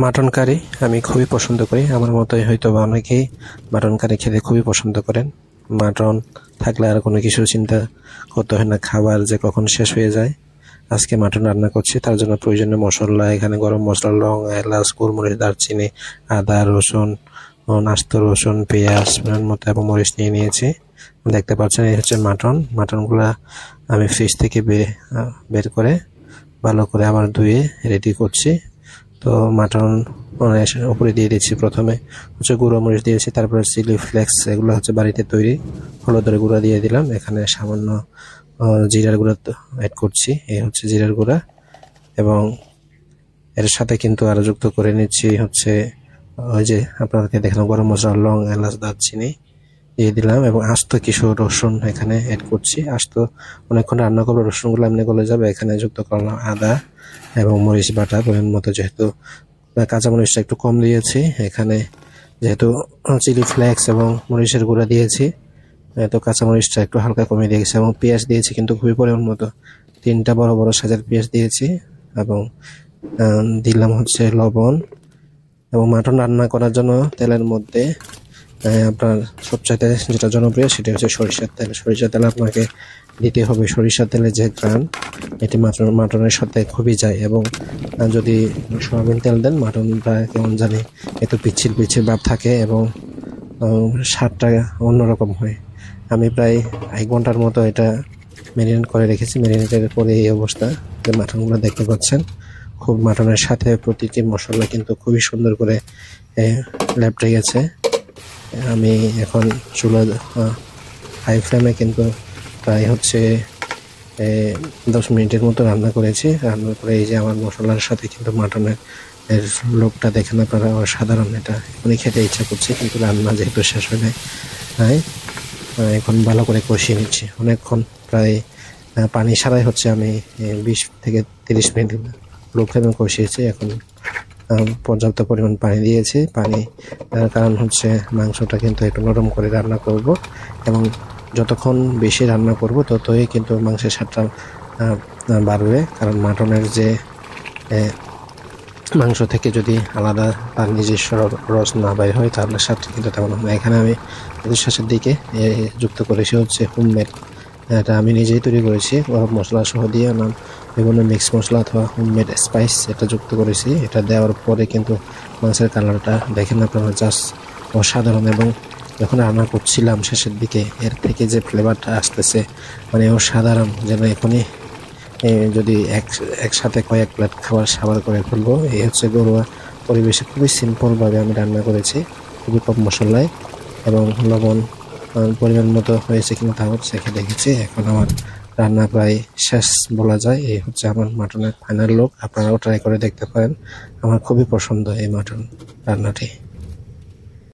Mutton curry আমি খুবই পছন্দ করি। আমার মতোই হয়তোবা অনেকেই মাটন কারি খেতে খুবই পছন্দ করেন। মাটন থাকলে আর কোনো কিছু চিন্তা করতে হয় না, খাবার যে কখন শেষ হয়ে যায়। আজকে মাটন রান্না করছি, তার জন্য প্রয়োজনীয় মশলা এখানে গরম মশলা, লং, এলাচ, গোলমরিচ, দারচিনি, আদা, রসুন, আস্ত রসুন, পেঁয়াজ মতো এবং মরিচ নিয়ে নিয়েছি। দেখতে পাচ্ছেন এই হচ্ছে মাটন। মাটনগুলা আমি ফ্রিজ থেকে বের করে ভালো করে আবার ধুয়ে রেডি করছি। তো মাটন উপরে দিয়ে দিচ্ছি। প্রথমে হচ্ছে গুঁড়ো মরিচ দিয়েছি, তারপরে চিলি ফ্লেক্স, এগুলো হচ্ছে বাড়িতে তৈরি। হলুদের গুঁড়া দিয়ে দিলাম, এখানে সামান্য জিরার গুঁড়া অ্যাড করছি। এই হচ্ছে জিরার গুঁড়া, এবং এর সাথে কিন্তু আরো যুক্ত করে নিচ্ছি হচ্ছে ওই যে আপনাদেরকে দেখলাম গরম মশলা, লং, এলাচ, দারচিনি দিয়ে দিলাম, এবং আস্ত কিছু রসুন এখানে অ্যাড করছি। আস্ত অনেকক্ষণ রান্না করবো, রসুনগুলো এমনি গলে যাবে। এখানে যুক্ত করলাম আদা এবং মরিচ বাটা পরিমাণ মতো, যেহেতু কাঁচামরিচটা একটু কম দিয়েছি এখানে, যেহেতু চিলি ফ্লেক্স এবং মরিচের গুঁড়া দিয়েছি, তো কাঁচামরিচটা একটু হালকা কমিয়ে দিয়েছি। এবং পেঁয়াজ দিয়েছি কিন্তু খুবই পরিমাণ মতো, 3টা বড় বড় সাইজের পেঁয়াজ দিয়েছি। এবং দিলাম হচ্ছে লবণ। এবং মাটন রান্না করার জন্য তেলের মধ্যে আপনার সবচাইতে যেটা জনপ্রিয় সেটা হচ্ছে সরিষার তেল। সরিষার তেল আপনাকে দিতে হবে। সরিষার তেলের যে ঘ্রাণ, এটি মাটনের সাথে খুবই যায়। এবং যদি সয়াবিন তেল দেন, মাটনটা কেমন জানি একটু পিচ্ছিল পিচ্ছিল ভাব থাকে এবং স্বাদটা অন্যরকম হয়। আমি প্রায় 1 ঘন্টার মতো এটা ম্যারিনেট করে রেখেছি। ম্যারিনেটের পরে এই অবস্থা, যে মাটনগুলো দেখতে পাচ্ছেন, খুব মাটনের সাথে প্রতিটি মশলা কিন্তু খুবই সুন্দর করে লেপটে গেছে। আমি এখন চুলা হাই ফ্লেমে কিন্তু প্রায় হচ্ছে 10 মিনিটের মতো রান্না করেছি। রান্নার পরে এই যে আমার মশলার সাথে কিন্তু মাটনের লোকটা দেখেন আপনারা, অসাধারণ। এটা এখনই খেতে ইচ্ছা করছে, কিন্তু রান্না যেহেতু শেষ হয়ে যায়, তাই এখন ভালো করে কষিয়ে নিচ্ছি অনেকক্ষণ। প্রায় পানি ছাড়াই হচ্ছে আমি 20 থেকে 30 মিনিট লো ফ্লেমে কষিয়েছি। এখন পর্যাপ্ত পরিমাণ পানি দিয়েছি। পানি কারণ হচ্ছে মাংসটা কিন্তু একটু নরম করে রান্না করব, এবং যতক্ষণ বেশি রান্না করব ততই কিন্তু মাংসের স্বাদটা বাড়বে। কারণ মাটনের যে মাংস থেকে যদি আলাদা তার নিজস্ব রস না বের হয়, তাহলে স্বাদটা কিন্তু তেমন হবে না। এখানে আমি শেষের দিকে যুক্ত করেছি হচ্ছে হোমমেড, এটা আমি নিজেই তৈরি করেছি, গরম মশলা সহ দিয়ে বিভিন্ন মিক্স মশলা অথবা হোমমেড স্পাইস এটা যুক্ত করেছি। এটা দেওয়ার পরে কিন্তু মাংসের কালারটা দেখেন আপনারা, জাস্ট অসাধারণ। এবং যখন রান্না করছিলাম শেষের দিকে, এর থেকে যে ফ্লেভারটা আসতেছে মানে অসাধারণ, যেন এখনই যদি একসাথে কয়েক প্লেট খাবার সাবার করে ফেলবো। এই হচ্ছে ঘরোয়া পরিবেশে খুবই সিম্পলভাবে আমি রান্না করেছি, খুবই কম মশলায়, এবং লবণ পরিমাণ মতো হয়েছে কিনা তাও চেখে দেখেছি। এখন আমার রান্না প্রায় শেষ বলা যায়। এই হচ্ছে আমার মাটনের ফাইনাল লুক। আপনারাও ট্রাই করে দেখতে পারেন। আমার খুবই পছন্দ এই মাটন রান্নাটি।